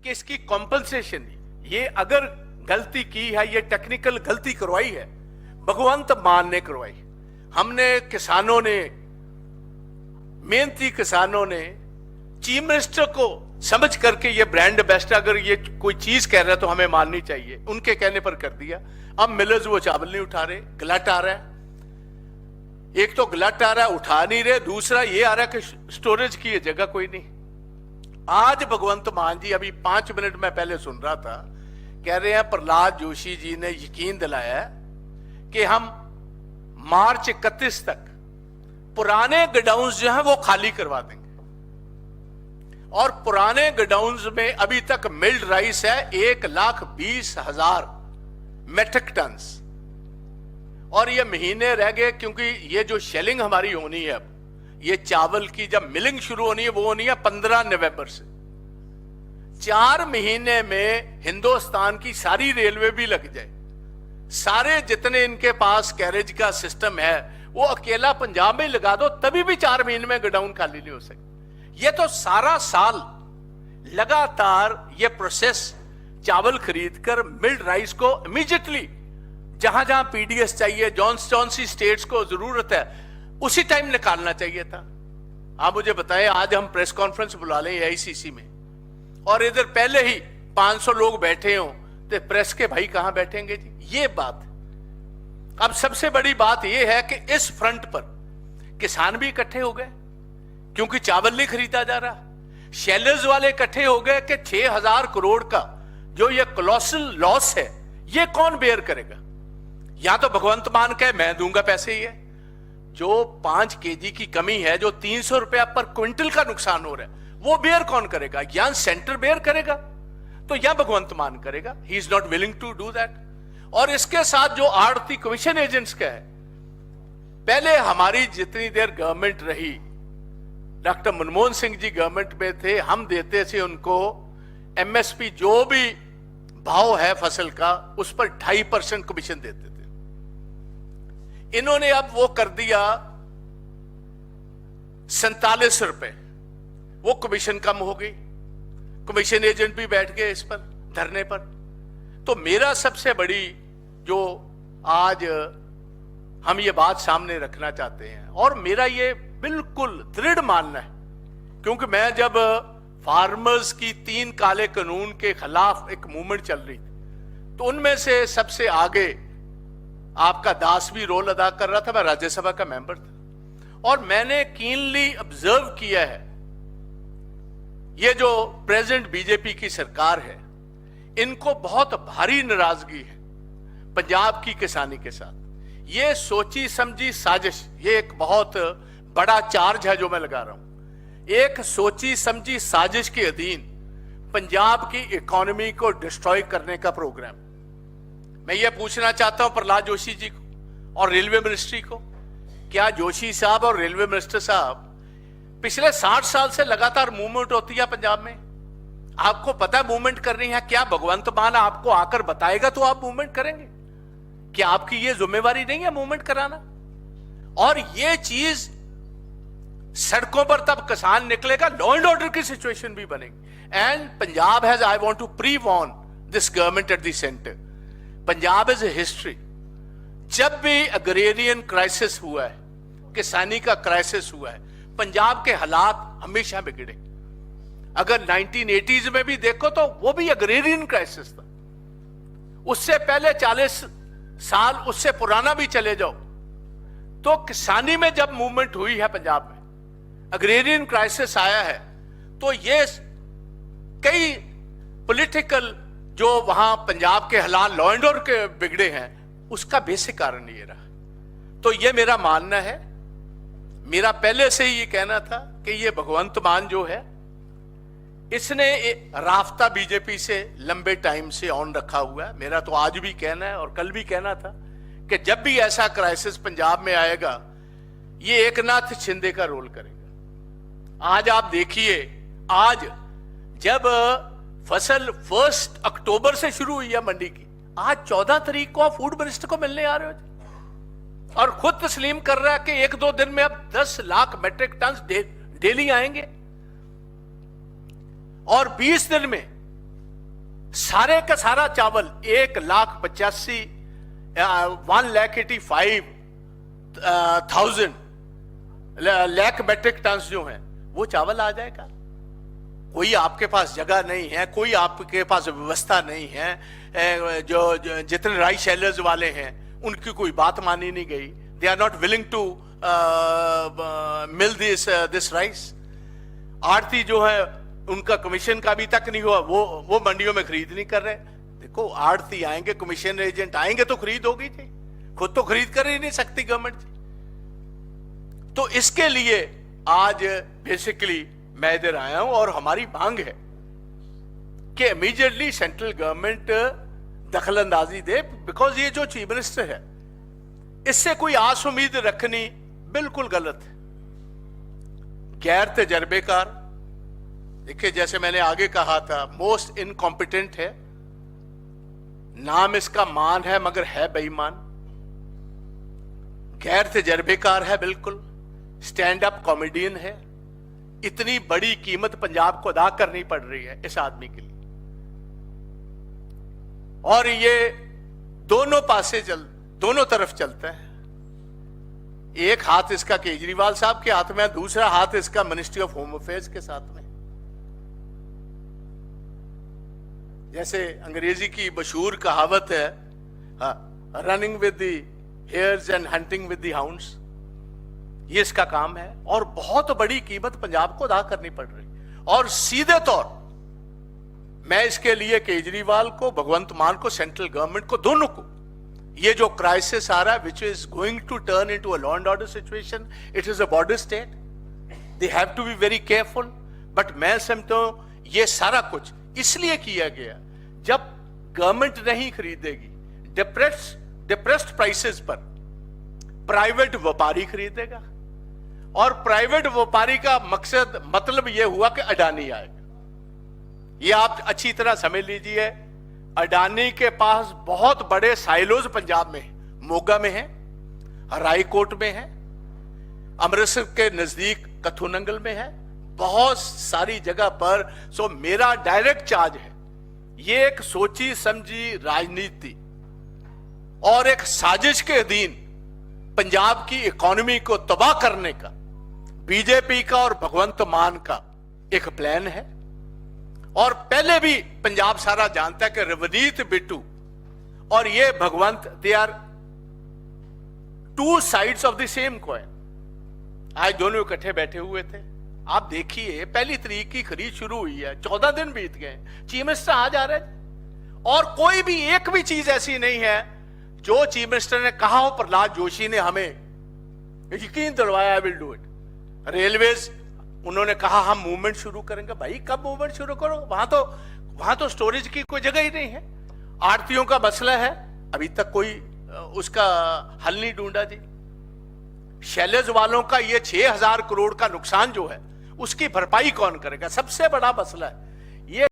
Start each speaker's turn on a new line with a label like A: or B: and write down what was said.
A: कि इसकी कॉम्पनसेशन, ये अगर गलती की है, ये टेक्निकल गलती करवाई है, भगवंत मान ने करवाई। हमने किसानों ने, मेहनती किसानों ने चीफ मिनिस्टर को समझ करके ये ब्रांड एम्बेसडर, अगर ये कोई चीज कह रहा है तो हमें माननी चाहिए, उनके कहने पर कर दिया। अब मिलर्स वो चावल नहीं उठा रहे, गलत आ रहा है। एक तो गलत आ रहा है, उठा नहीं रहे, दूसरा ये आ रहा है कि स्टोरेज की ये जगह कोई नहीं। आज भगवंत मान जी, अभी 5 मिनट में पहले सुन रहा था, कह रहे हैं प्रहलाद जोशी जी ने यकीन दिलाया कि हम मार्च 31 तक पुराने गोडाउन्स जो हैं वो खाली करवा देंगे। और पुराने गोडाउन्स में अभी तक मिल्ड राइस है 1,20,000 मेट्रिक टन, और ये महीने रह गए, क्योंकि ये जो शेलिंग हमारी होनी है, अब ये चावल की जब मिलिंग शुरू होनी है वो होनी है 15 नवंबर से। 4 महीने में हिंदुस्तान की सारी रेलवे भी लग जाए, सारे जितने इनके पास कैरेज का सिस्टम है वो अकेला पंजाब में लगा दो, तभी भी 4 महीने में गोडाउन खाली नहीं हो सकते। ये तो सारा साल लगातार ये प्रोसेस चावल खरीदकर मिल्ड राइस को इमीडिएटली जहां जहां पीडीएस चाहिए, जौन सी स्टेट्स को जरूरत है, उसी टाइम निकालना चाहिए था। आप मुझे बताएं, आज हम प्रेस कॉन्फ्रेंस बुला लें एआईसीसी में, और इधर पहले ही 500 लोग बैठे हों, तो प्रेस के भाई कहां बैठेंगे जी? ये बात। अब सबसे बड़ी बात यह है कि इस फ्रंट पर किसान भी इकट्ठे हो गए, क्योंकि चावल नहीं खरीदा जा रहा। शेलर्स वाले इकट्ठे हो गए कि 6,000 करोड़ का जो ये कोलोसल लॉस है, ये कौन बेयर करेगा? या तो भगवंत मान के मैं दूंगा पैसे, ही है जो 5 केजी की कमी है, जो 300 रुपया पर क्विंटल का नुकसान हो रहा है, वो बेयर कौन करेगा? या सेंटर बेयर करेगा, तो या भगवंत मान करेगा। He is not willing to do that. और इसके साथ जो आड़ती कमीशन एजेंट्स का है, पहले हमारी जितनी देर गवर्नमेंट रही, डॉक्टर मनमोहन सिंह जी गवर्नमेंट में थे, हम देते थे उनको एमएसपी जो भी भाव है फसल का, उस पर 2.5% कमीशन देते थे। इन्होंने अब वो कर दिया 47 रुपए, वो कमीशन कम हो गई। कमीशन एजेंट भी बैठ गए इस पर धरने पर। तो मेरा सबसे बड़ी जो आज हम ये बात सामने रखना चाहते हैं, और मेरा ये बिल्कुल दृढ़ मानना है, क्योंकि मैं जब फार्मर्स की 3 काले कानून के खिलाफ एक मूवमेंट चल रही थी, तो उनमें से सबसे आगे आपका दास भी रोल अदा कर रहा था, मैं राज्यसभा का मेंबर था, और मैंने कीनली ऑब्जर्व किया है ये जो प्रेजेंट बीजेपी की सरकार है, इनको बहुत भारी नाराजगी है पंजाब की किसानी के साथ। ये सोची समझी साजिश, ये एक बहुत बड़ा चार्ज है जो मैं लगा रहा हूं। एक सोची समझी साजिश के अधीन पंजाब की इकोनॉमी को डिस्ट्रॉय करने का प्रोग्राम। मैं ये पूछना चाहता हूं प्रहलाद जोशी जी को और रेलवे मिनिस्ट्री को, क्या जोशी साहब और रेलवे मिनिस्टर साहब, पिछले 60 साल से लगातार मूवमेंट होती है पंजाब में, आपको पता है मूवमेंट करनी है, क्या भगवंत मान आपको आकर बताएगा तो आप मूवमेंट करेंगे? क्या आपकी ये जिम्मेवारी नहीं है मूवमेंट कराना? और ये चीज सड़कों पर तब किसान निकलेगा, लॉ एंड ऑर्डर की सिचुएशन भी बनेगी। And Punjab has, I want to prewarn this government at the centre, Punjab is a history. जब भी अग्रेरियन क्राइसिस हुआ है, किसानी का क्राइसिस हुआ है, पंजाब के हालात हमेशा बिगड़े। अगर 1980s में भी देखो तो वो भी अग्रेरियन क्राइसिस था। उससे पहले 40 साल, उससे पुराना भी चले जाओ, तो किसानी में जब मूवमेंट हुई है पंजाब में, अग्रेरियन क्राइसिस आया है, तो ये कई पॉलिटिकल जो वहां पंजाब के हालात लॉ एंड ऑर्डर के बिगड़े हैं, उसका बेसिक कारण ये रहा। तो ये मेरा मानना है, मेरा पहले से ही ये कहना था कि ये भगवंत मान जो है, इसने राफ्ता बीजेपी से लंबे टाइम से ऑन रखा हुआ है। मेरा तो आज भी कहना है और कल भी कहना था कि जब भी ऐसा क्राइसिस पंजाब में आएगा, ये एकनाथ शिंदे का रोल करेगा। आज आप देखिए, आज जब फसल 1 अक्टूबर से शुरू हुई है मंडी की, आज 14 तारीख को आप फूड मिनिस्टर को मिलने आ रहे हो और खुद तस्लीम कर रहा है कि 1-2 दिन में अब 10 लाख मेट्रिक टन डेली आएंगे, और 20 दिन में सारे का सारा चावल 1,85,000 लाख मैट्रिक टन जो है वो चावल आ जाएगा। कोई आपके पास जगह नहीं है, कोई आपके पास व्यवस्था नहीं है, जो जितने राइस सेलर्स वाले हैं उनकी कोई बात मानी नहीं गई। They are not willing to mill this rice. आड़ती जो है उनका कमीशन का अभी तक नहीं हुआ, वो मंडियों में खरीद नहीं कर रहे। देखो आड़ती आएंगे, कमीशन एजेंट आएंगे तो खरीद होगी जी, खुद तो खरीद कर ही नहीं सकती गवर्नमेंट जी। तो इसके लिए आज बेसिकली मैं इधर आया हूं और हमारी मांग है कि इमीडिएटली सेंट्रल गवर्नमेंट दखल अंदाजी दे, बिकॉज ये जो चीफ मिनिस्टर है इससे कोई आस उम्मीद रखनी बिल्कुल गलत है। गैर तजर्बेकार, देखिए जैसे मैंने आगे कहा था, मोस्ट इनकॉम्पिटेंट है, नाम इसका मान है मगर है बेईमान, गैर तजर्बेकार है, बिल्कुल स्टैंड अप कॉमेडियन है। इतनी बड़ी कीमत पंजाब को अदा करनी पड़ रही है इस आदमी के लिए, और ये दोनों तरफ चलता है। एक हाथ इसका केजरीवाल साहब के हाथ में, दूसरा हाथ इसका मिनिस्ट्री ऑफ होम अफेयर्स के साथ में। जैसे अंग्रेजी की मशहूर कहावत है, running with the hairs and hunting with the hounds, ये इसका काम है। और बहुत बड़ी कीमत पंजाब को अदा करनी पड़ रही। और सीधे तौर मैं इसके लिए केजरीवाल को, भगवंत मान को, सेंट्रल गवर्नमेंट को, दोनों को, ये जो क्राइसिस आ रहा है which is going to turn into a law and order situation, it is a border state, they have to be very careful. But मैं समझता हूं ये सारा कुछ इसलिए किया गया, जब गवर्नमेंट नहीं खरीदेगी, डिप्रेस्ड प्राइसेस पर प्राइवेट व्यापारी खरीदेगा। और प्राइवेट व्यापारी का मकसद, मतलब यह हुआ कि अडानी आएगा। ये आप अच्छी तरह समझ लीजिए। अडानी के पास बहुत बड़े साइलोज पंजाब में है, मोगा में है, रायकोट में है, अमृतसर के नजदीक कथुनंगल में है, बहुत सारी जगह पर। सो मेरा डायरेक्ट चार्ज है, ये एक सोची समझी राजनीति और एक साजिश के अधीन पंजाब की इकोनॉमी को तबाह करने का बीजेपी का और भगवंत मान का एक प्लान है। और पहले भी पंजाब सारा जानता है कि रवनीत बिट्टू और ये Bhagwant, they are two sides of the same coin. आज दोनों इकट्ठे बैठे हुए थे। आप देखिए 1 तारीख की खरीद शुरू हुई है, 14 दिन बीत गए, चीफ मिनिस्टर आ जा रहे, और कोई भी एक भी चीज ऐसी नहीं है जो चीफ मिनिस्टर ने कहा हो। प्रहलाद जोशी ने हमें यकीन दिलवाया, I will do it. Railways, उन्होंने कहा हम मूवमेंट शुरू करेंगे। भाई कब मूवमेंट शुरू करो, वहां तो स्टोरेज की कोई जगह ही नहीं है। आड़तियों का मसला है, अभी तक कोई उसका हल नहीं ढूंढा जी। शैलेज वालों का ये 6,000 करोड़ का नुकसान जो है उसकी भरपाई कौन करेगा, सबसे बड़ा मसला है।